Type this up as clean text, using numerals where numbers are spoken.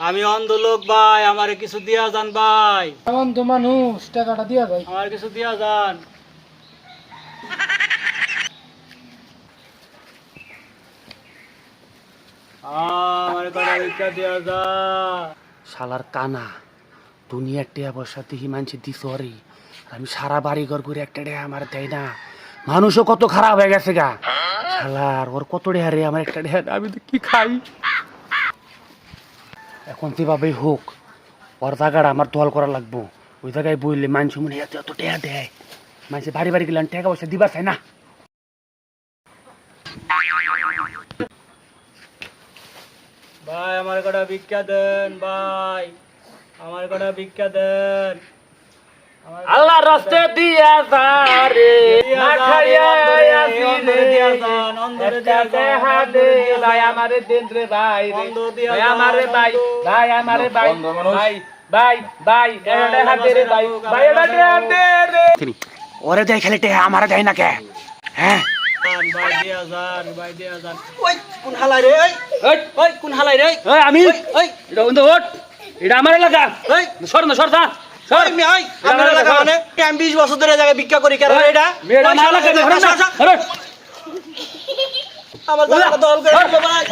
আমি অন্ধ লোক ভাই, আমারে কিছু দিয়া যান ভাই। অন্ধ মানুষ, টাকাটা দিয়া যায়। আমার কিছু দিয়া যান। আমার কটা ভিক্ষা দিয়া যা। শালার কানা দুনিয়ার টেয়া পয়সা দেখি মানছে দিস অরে, আমি সারা বাড়ি ঘর করে একটা ডেয়া আমার দেয় না। মানুষও কত খারাপ হয়ে গেছে গা। শালার ওর কত ডেয়া রে, আমার একটা ডেয়া আমি তো কি খাই। এখন যেভাবেই হোক ওর জায়গাটা আমার দল করা লাগবো। ওই জায়গায় বললে মানুষ মনে এত এত টেয়া দেয়, মানুষের বাড়ি বাড়ি গেলে টাকা পয়সা দিবার চাই না। ভাই আমার কটা ভিক্ষা দেন ভাই, আমার কটা ভিক্ষা দেন। আল্লাহ রাস্তে দিয়া যারে না খাইয়া অন্ধরে দিয়া যান, অন্ধরে দিয়া যান, ভাই আমারে দেন রে ভাই, অন্ধ দিয়া ভাই যান, আমারে ভাই, ভাই আমারে ভাই, ভাই ভাই ভাই এটা হাতে রে ভাই, ভাই এটা হাতে রে। ওরে দেয় খেলে টে আমারে দেয় না কে? হ্যাঁ ভাই দিয়া যান, ভাই দিয়া যান। ওই কোন হালাই রে? ওই ওই কোন হালাই রে? ওই আমি ওই এটা বন্ধ ওঠ, এটা আমার এলাকা। ওই সর না সর না সর। আমি আমার এলাকা মানে আমি 20 বছর ধরে জায়গায় ভিক্ষা করি, কেন এটা মেয়েরা আমার এলাকা ধরে না। আমার জায়গা দল করে ভাই।